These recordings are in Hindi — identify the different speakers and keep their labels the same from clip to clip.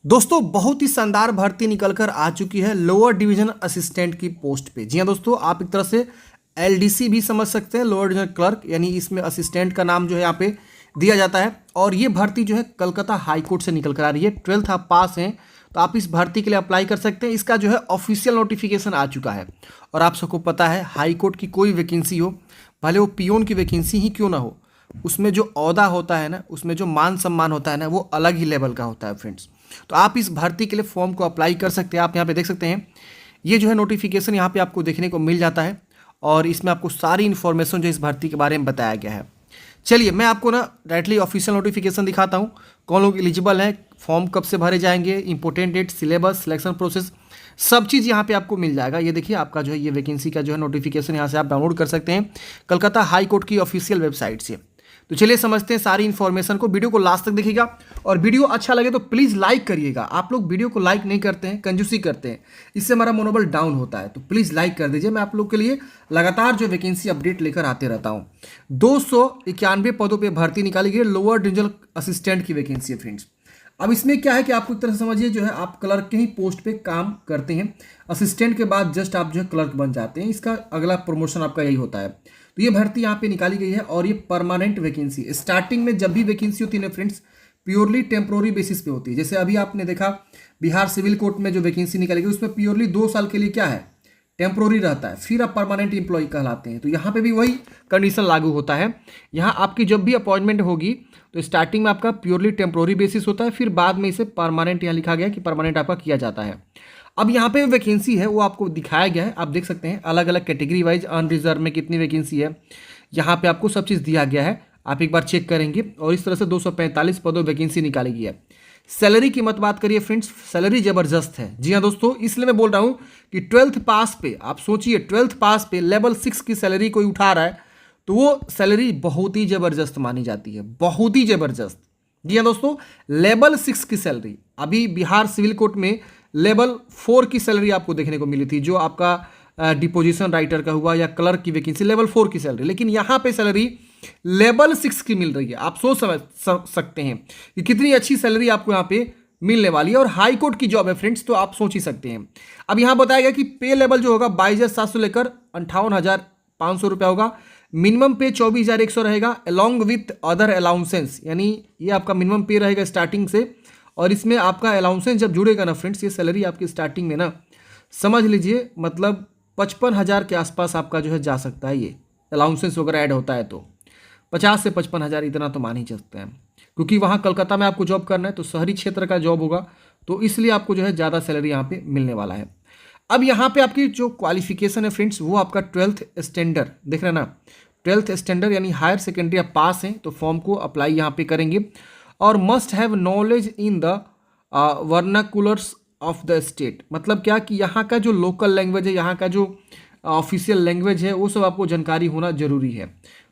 Speaker 1: दोस्तों बहुत ही शानदार भर्ती निकल कर आ चुकी है लोअर डिवीजन असिस्टेंट की पोस्ट पे। जी हाँ दोस्तों, आप एक तरह से एलडीसी भी समझ सकते हैं, लोअर डिवीजन क्लर्क, यानी इसमें असिस्टेंट का नाम जो है यहाँ पे दिया जाता है। और ये भर्ती जो है कलकत्ता हाई कोर्ट से निकल कर आ रही है। 12th आप पास हैं तो आप इस भर्ती के लिए अप्लाई कर सकते हैं। इसका जो है ऑफिशियल नोटिफिकेशन आ चुका है। और आप सबको पता है हाई कोर्ट की कोई वैकेंसी हो, भले वो पियोन की वैकेंसी ही क्यों ना हो, उसमें जो औहदा होता है ना, उसमें जो मान सम्मान होता है ना, वो अलग ही लेवल का होता है फ्रेंड्स। तो आप इस भर्ती के लिए फॉर्म को अप्लाई कर सकते हैं। आप यहाँ पे देख सकते हैं, ये जो है नोटिफिकेशन यहाँ पे आपको देखने को मिल जाता है। और इसमें आपको सारी इन्फॉर्मेशन जो इस भर्ती के बारे में बताया गया है। चलिए मैं आपको ना डायरेक्टली ऑफिशियल नोटिफिकेशन दिखाता हूँ, कौन लोग एलिजिबल हैं, फॉर्म कब से भरे जाएंगे, important date, syllabus, selection process, सब चीज़ यहाँ पे आपको मिल जाएगा। ये देखिए आपका जो है ये वैकेंसी का जो है नोटिफिकेशन यहाँ से आप डाउनलोड कर सकते हैं कलकत्ता हाई कोर्ट की ऑफिशियल वेबसाइट से। तो चलिए समझते हैं सारी इन्फॉर्मेशन को। वीडियो को लास्ट तक देखिएगा और वीडियो अच्छा लगे तो प्लीज़ लाइक करिएगा। आप लोग वीडियो को लाइक नहीं करते हैं, कंजूसी करते हैं, इससे हमारा मनोबल डाउन होता है। तो प्लीज़ लाइक कर दीजिए। मैं आप लोग के लिए लगातार जो वैकेंसी अपडेट लेकर आते रहता हूँ। 291 पदों पर भर्ती निकाली गई, लोअर डिविजनल असिस्टेंट की वैकेंसी है फ्रेंड्स। अब इसमें क्या है कि आपको एक तरह से समझिए, जो है आप क्लर्क के ही पोस्ट पे काम करते हैं। असिस्टेंट के बाद जस्ट आप जो है क्लर्क बन जाते हैं। इसका अगला प्रमोशन आपका यही होता है। तो ये भर्ती यहाँ पे निकाली गई है और ये परमानेंट वैकेंसी। स्टार्टिंग में जब भी वैकेंसी होती है ना फ्रेंड्स, प्योरली टेम्प्रोरी बेसिस पे होती है। जैसे अभी आपने देखा बिहार सिविल कोर्ट में जो वैकेंसी निकाली गई, उसमें प्योरली 2 साल के लिए क्या है, टेम्प्रोरी रहता है, फिर आप परमानेंट एम्प्लॉय कहलाते हैं। तो यहाँ पे भी वही कंडीशन लागू होता है। यहाँ आपकी जब भी अपॉइंटमेंट होगी तो स्टार्टिंग में आपका प्योरली टेम्प्रोरी बेसिस होता है, फिर बाद में इसे परमानेंट यहाँ लिखा गया है कि परमानेंट आपका किया जाता है। अब यहाँ पे वैकेंसी है वो आपको दिखाया गया है, आप देख सकते हैं अलग अलग कैटेगरी वाइज अनरिजर्व में कितनी वैकेंसी है, यहाँ पे आपको सब चीज़ दिया गया है। आप एक बार चेक करेंगे। और इस तरह से 245 पदों वैकेंसी निकाली गई है। सैलरी की मत बात करिए फ्रेंड्स, सैलरी जबरदस्त है। जी हाँ दोस्तों, इसलिए मैं बोल रहा हूँ कि 12th पास पे आप सोचिए, 12th पास पे लेवल 6 की सैलरी कोई उठा रहा है तो वो सैलरी बहुत ही ज़बरदस्त मानी जाती है, बहुत ही ज़बरदस्त। जी हाँ दोस्तों, लेवल 6 की सैलरी, अभी बिहार सिविल कोर्ट में लेवल 4 की सैलरी आपको देखने को मिली थी, जो आपका डिपोजिशन राइटर का हुआ या क्लर्क की वैकेंसी, लेवल 4 की सैलरी। लेकिन यहाँ पे सैलरी लेवल 6 की मिल रही है। आप सोच सकते हैं कि कितनी अच्छी सैलरी आपको यहाँ पे मिलने वाली है। और हाई कोर्ट की जॉब है फ्रेंड्स, तो आप सोच ही सकते हैं। अब यहाँ बताया गया कि पे लेवल जो होगा 22,700 लेकर 58,500 रुपया होगा। मिनिमम पे 24,100 रहेगा अलॉन्ग विथ अदर अलाउंसेंस, यानी ये आपका मिनिमम पे रहेगा स्टार्टिंग से। और इसमें आपका अलाउंसेंस जब जुड़ेगा ना फ्रेंड्स, ये सैलरी आपकी स्टार्टिंग में ना समझ लीजिए मतलब 55,000 के आसपास आपका जो है जा सकता है। ये अलाउंसेंस वगैरह ऐड होता है तो 50 से 55,000 इतना तो मान ही सकते हैं। क्योंकि वहाँ कलकत्ता में आपको जॉब करना है तो शहरी क्षेत्र का जॉब होगा, तो इसलिए आपको जो है ज़्यादा सैलरी यहाँ पे मिलने वाला है। अब यहाँ पे आपकी जो क्वालिफिकेशन है फ्रेंड्स, वो आपका 12th स्टैंडर्ड देख रहे हैं ना, 12th स्टैंडर्ड यानी हायर सेकेंडरी आप पास हैं तो फॉर्म को अप्लाई यहाँ पे करेंगे। और must have knowledge in the vernaculars of the state, मतलब क्या कि यहाँ का जो लोकल लैंग्वेज है, यहाँ का जो ऑफिशियल लैंग्वेज है, वो सब आपको जानकारी होना जरूरी है।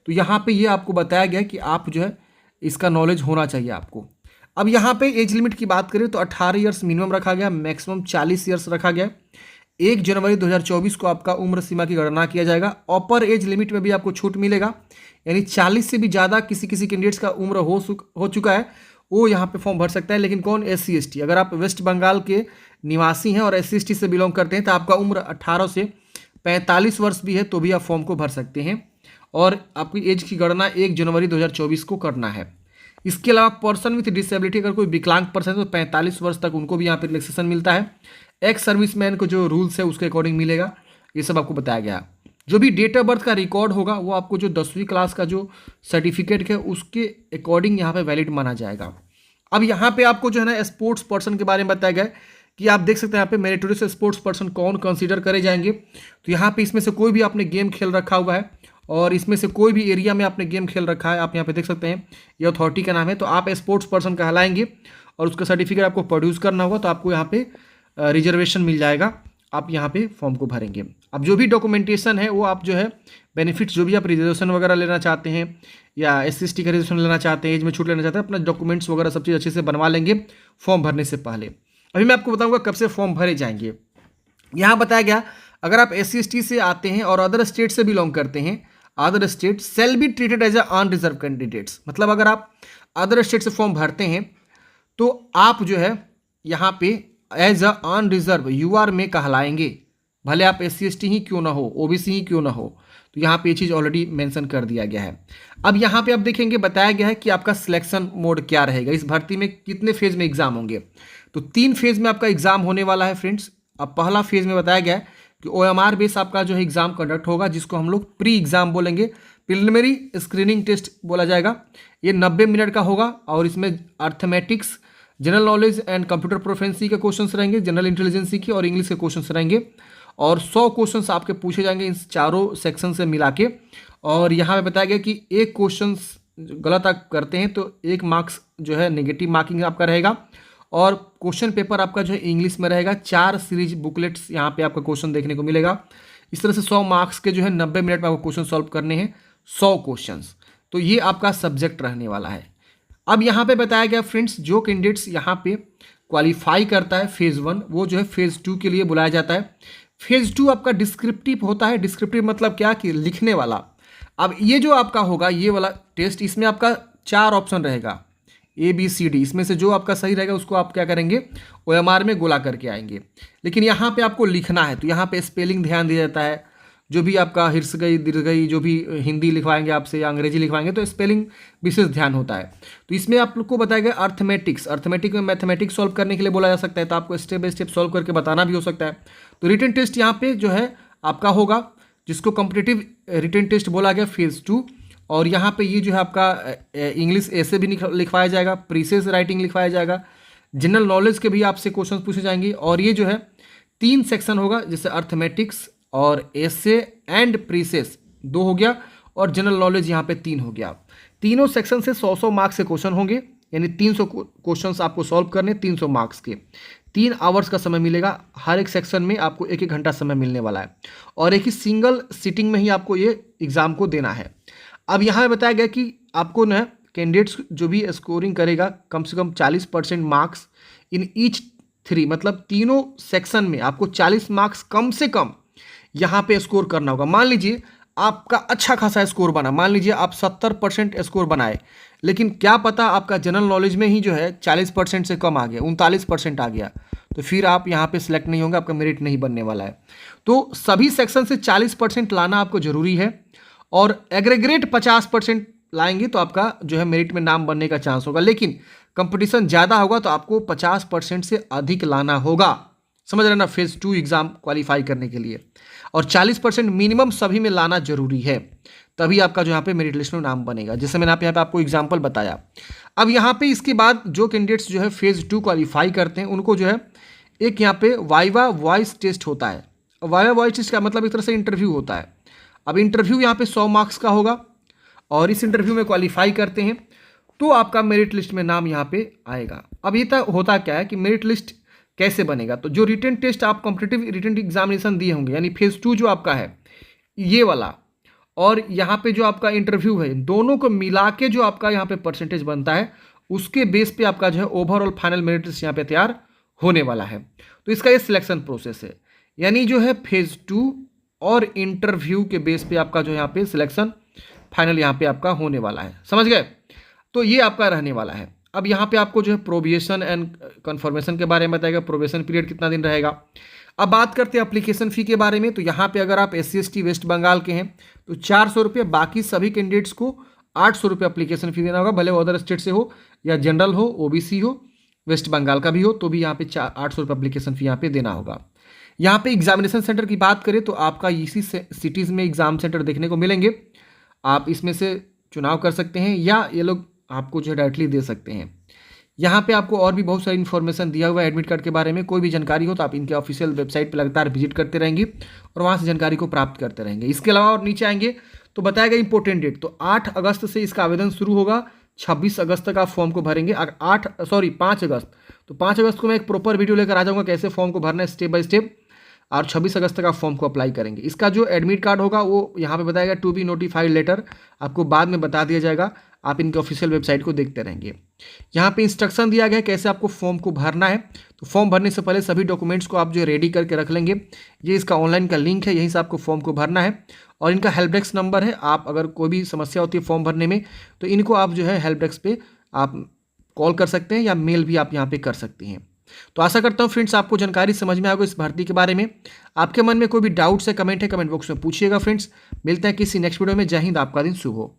Speaker 1: तो यहाँ पे ये आपको बताया गया है कि आप जो है इसका नॉलेज होना चाहिए आपको। अब यहाँ पे एज लिमिट की बात करें तो 18 ईयर्स मिनिमम रखा गया, मैक्सिमम 40 ईयर्स रखा गया। 1 जनवरी 2024 को आपका उम्र सीमा की गणना किया जाएगा। अपर एज लिमिट में भी आपको छूट मिलेगा, यानी 40 से भी ज़्यादा किसी कैंडिडेट्स का उम्र हो चुका है वो यहाँ पे फॉर्म भर सकता है। लेकिन कौन, SC ST, अगर आप वेस्ट बंगाल के निवासी हैं और SC ST से बिलोंग करते हैं तो आपका उम्र 18 से 45 वर्ष भी है तो भी आप फॉर्म को भर सकते हैं। और आपकी एज की गणना 1 जनवरी 2024 को करना है। इसके अलावा पर्सन विथ डिसेबिलिटी, अगर कोई विकलांग पर्सन है तो 45 वर्ष तक उनको भी यहाँ पे रिलैक्सेशन मिलता है। एक्स सर्विसमैन को जो रूल्स है उसके अकॉर्डिंग मिलेगा, ये सब आपको बताया गया। जो भी डेट ऑफ बर्थ का रिकॉर्ड होगा वो आपको जो 10वीं क्लास का जो सर्टिफिकेट है उसके अकॉर्डिंग यहाँ पे वैलिड माना जाएगा। अब यहाँ पे आपको जो है ना स्पोर्ट्स पर्सन के बारे में बताया गया है कि आप देख सकते हैं यहाँ पे मेरिटोरियस स्पोर्ट्स पर्सन कौन कंसीडर करे जाएंगे। तो यहाँ पे इसमें से कोई भी आपने गेम खेल रखा हुआ है और इसमें से कोई भी एरिया में आपने गेम खेल रखा है, आप यहाँ पे देख सकते हैं ये अथॉरिटी का नाम है, तो आप स्पोर्ट्स पर्सन कहलाएंगे। और उसका सर्टिफिकेट आपको प्रोड्यूस करना होगा तो आपको यहाँ पे रिजर्वेशन मिल जाएगा, आप यहाँ पे फॉर्म को भरेंगे। अब जो भी डॉक्यूमेंटेशन है वो आप जो है बेनिफिट्स, जो भी आप रिजर्वेशन वगैरह लेना चाहते हैं या SC ST का रिजर्वेशन लेना चाहते हैं, एज में छूट लेना चाहते हैं, अपना डॉक्यूमेंट्स वगैरह सब चीज़ अच्छे से बनवा लेंगे फॉर्म भरने से पहले। अभी मैं आपको बताऊंगा कब से फॉर्म भरे जाएंगे। यहाँ बताया गया अगर आप SC ST से आते हैं और अदर स्टेट से बिलोंग करते हैं, other state shall be treated as unreserved candidates, मतलब अगर आप अदर स्टेट से फॉर्म भरते हैं तो आप जो है यहाँ पे as a unreserved UR में कहलाएंगे, भले आप SC ST ही क्यों ना हो, OBC ही क्यों ना हो। तो यहाँ पे ये चीज़ ऑलरेडी मेंशन कर दिया गया है। अब यहाँ पे आप देखेंगे बताया गया है कि आपका सिलेक्शन मोड क्या रहेगा, इस भर्ती में कितने फेज में एग्जाम होंगे। तो 3 फेज में आपका एग्जाम होने वाला है फ्रेंड्स। अब पहला फेज में बताया गया है कि OMR बेस आपका जो है एग्जाम कंडक्ट होगा, जिसको हम लोग प्री एग्जाम बोलेंगे, प्रिलिमिनरी स्क्रीनिंग टेस्ट बोला जाएगा। ये 90 मिनट का होगा और इसमें arithmetics, general knowledge and computer proficiency के क्वेश्चंस रहेंगे, जनरल इंटेलिजेंसी की और इंग्लिश के क्वेश्चंस रहेंगे और 100 क्वेश्चंस आपके पूछे जाएंगे इन चारों सेक्शन से मिला के। और यहाँ पे बताया गया कि एक क्वेश्चंस गलत आप करते हैं तो 1 मार्क्स जो है नेगेटिव मार्किंग आपका रहेगा और क्वेश्चन पेपर आपका जो है इंग्लिश में रहेगा। 4 सीरीज बुकलेट्स यहाँ पे आपका क्वेश्चन देखने को मिलेगा। इस तरह से 100 मार्क्स के जो है 90 मिनट में आपको क्वेश्चन सॉल्व करने हैं, 100 क्वेश्चंस। तो ये आपका सब्जेक्ट रहने वाला है। अब यहाँ पे बताया गया फ्रेंड्स, जो कैंडिडेट्स यहाँ पे क्वालिफाई करता है फेज़ 1, वो जो है फेज़ 2 के लिए बुलाया जाता है। फेज़ 2 आपका डिस्क्रिप्टिव होता है। डिस्क्रिप्टिव मतलब क्या कि लिखने वाला। अब ये जो आपका होगा ये वाला टेस्ट, इसमें आपका 4 ऑप्शन रहेगा ABCD, इसमें से जो आपका सही रहेगा उसको आप क्या करेंगे OMR में गोला करके आएंगे। लेकिन यहाँ पे आपको लिखना है, तो यहाँ पे स्पेलिंग ध्यान दिया जाता है। जो भी आपका हिर्सगई दीर्घई जो भी हिंदी लिखवाएंगे आपसे या अंग्रेजी लिखवाएंगे तो स्पेलिंग विशेष ध्यान होता है। तो इसमें आप लोग को बताया गया अर्थमेटिक्स में मैथमेटिक्स सॉल्व करने के लिए बोला जा सकता है, तो आपको स्टेप बाय स्टेप सॉल्व करके बताना भी हो सकता है। तो रिटन टेस्ट यहाँ पे जो है आपका होगा, जिसको कॉम्पिटिटिव रिटन टेस्ट बोला गया फेज़ 2। और यहाँ पे ये जो है आपका इंग्लिश ऐसे भी लिखवाया जाएगा, प्रीसेस राइटिंग लिखवाया जाएगा, जनरल नॉलेज के भी आपसे क्वेश्चन पूछे जाएंगे। और ये जो है 3 सेक्शन होगा, जैसे अर्थमेटिक्स और एसे एंड प्रीसेस 2 हो गया और जनरल नॉलेज यहाँ पे 3 हो गया। तीनों सेक्शन से 100 मार्क्स के क्वेश्चन होंगे, यानी 300 क्वेश्चन आपको सॉल्व करने, 300 मार्क्स के। 3 आवर्स का समय मिलेगा। हर एक सेक्शन में आपको 1-1 घंटा समय मिलने वाला है और एक ही सिंगल सिटिंग में ही आपको ये एग्ज़ाम को देना है। अब यहाँ बताया गया कि आपको न कैंडिडेट्स जो भी स्कोरिंग करेगा कम से कम 40% मार्क्स इन ईच 3, मतलब तीनों सेक्शन में आपको 40 मार्क्स कम से कम यहाँ पे स्कोर करना होगा। मान लीजिए आपका अच्छा खासा स्कोर बना, मान लीजिए आप 70% स्कोर बनाए, लेकिन क्या पता आपका जनरल नॉलेज में ही जो है 40% से कम आ गया, 39% आ गया, तो फिर आप यहाँ पे सिलेक्ट नहीं होंगे, आपका मेरिट नहीं बनने वाला है। तो सभी सेक्शन से 40% लाना आपको ज़रूरी है और एग्रीगेट 50% लाएंगे तो आपका जो है मेरिट में नाम बनने का चांस होगा। लेकिन कंपटीशन ज़्यादा होगा तो आपको 50% से अधिक लाना होगा, समझ रहे ना, फेज़ 2 एग्ज़ाम क्वालिफाई करने के लिए। और 40% मिनिमम सभी में लाना जरूरी है, तभी आपका जो यहाँ पे मेरिट लिस्ट में नाम बनेगा, जैसे मैंने यहाँ पे आपको एग्जांपल बताया। अब यहाँ पे इसके बाद जो कैंडिडेट्स जो है फेज़ 2 क्वालिफाई करते हैं उनको जो है एक यहाँ पे वाइवा वॉइस टेस्ट होता है। वाइवा वॉइस टेस्ट का मतलब एक तरह से इंटरव्यू होता है। अब इंटरव्यू यहाँ पे 100 मार्क्स का होगा और इस इंटरव्यू में क्वालिफाई करते हैं तो आपका मेरिट लिस्ट में नाम यहाँ पे आएगा। अब ये तो होता क्या है कि मेरिट लिस्ट कैसे बनेगा, तो जो रिटन टेस्ट आप कॉम्पिटिटिव रिटन एग्जामिनेशन दिए होंगे, यानी फेज़ 2 जो आपका है ये वाला और यहाँ पे जो आपका इंटरव्यू है, दोनों को मिला के जो आपका यहाँ पे परसेंटेज बनता है, उसके बेस पे आपका जो है ओवरऑल फाइनल मेरिट लिस्ट यहाँ पे तैयार होने वाला है। तो इसका ये सिलेक्शन प्रोसेस है, यानी जो है फेज़ 2 और इंटरव्यू के बेस पे आपका जो यहाँ पे सिलेक्शन फाइनल यहाँ पे आपका होने वाला है, समझ गए। तो ये आपका रहने वाला है। अब यहाँ पे आपको जो है प्रोबेशन एंड कन्फर्मेशन के बारे में बताएगा, प्रोबेशन पीरियड कितना दिन रहेगा। अब बात करते हैं एप्लीकेशन फ़ी के बारे में। तो यहाँ पे अगर आप SC ST वेस्ट बंगाल के हैं तो 400 रुपये, बाकी सभी कैंडिडेट्स को 800 रुपये एप्लीकेशन फ़ी देना होगा, भले वो अदर स्टेट से हो या जनरल हो, OBC हो, वेस्ट बंगाल का भी हो, तो भी यहाँ पे 800 रुपये एप्लीकेशन फ़ी यहाँ पे देना होगा। यहाँ पे एग्जामिनेशन सेंटर की बात करें तो आपका इसी सिटीज़ में एग्ज़ाम सेंटर देखने को मिलेंगे, आप इसमें से चुनाव कर सकते हैं या ये लोग आपको जो है डायरेक्टली दे सकते हैं। यहाँ पे आपको और भी बहुत सारी इन्फॉर्मेशन दिया हुआ है एडमिट कार्ड के बारे में। कोई भी जानकारी हो तो आप इनके ऑफिशियल वेबसाइट पर लगातार विजिट करते रहेंगे और वहाँ से जानकारी को प्राप्त करते रहेंगे। इसके अलावा और नीचे आएंगे तो बताया गया इंपॉर्टेंट डेट, तो 8 अगस्त से इसका आवेदन शुरू होगा, 26 अगस्त तक आप फॉर्म को भरेंगे। 5 अगस्त, तो 5 अगस्त को मैं एक प्रॉपर वीडियो लेकर आ जाऊँगा कैसे फॉर्म को भरना है स्टेप बाय स्टेप, और 26 अगस्त तक आप फॉर्म को अप्लाई करेंगे। इसका जो एडमिट कार्ड होगा वो यहाँ पे बताएगा टू बी नोटिफाइड लेटर, आपको बाद में बता दिया जाएगा, आप इनके ऑफिशियल वेबसाइट को देखते रहेंगे। यहाँ पे इंस्ट्रक्शन दिया गया है कैसे आपको फॉर्म को भरना है। तो फॉर्म भरने से पहले सभी डॉक्यूमेंट्स को आप जो रेडी करके रख लेंगे। ये इसका ऑनलाइन का लिंक है, यहीं से आपको फॉर्म को भरना है और इनका हेल्प डेस्क नंबर है। आप अगर कोई भी समस्या होती है फॉर्म भरने में तो इनको आप जो है हेल्प डेस्क पे आप कॉल कर सकते हैं या मेल भी आप यहाँ पे कर सकते हैं। तो आशा करता हूँ फ्रेंड्स आपको जानकारी समझ में आ गई इस भर्ती के बारे में। आपके मन में कोई भी डाउट्स है, कमेंट बॉक्स में पूछिएगा फ्रेंड्स। मिलते हैं किसी नेक्स्ट वीडियो में। जय हिंद, आपका दिन शुभ हो।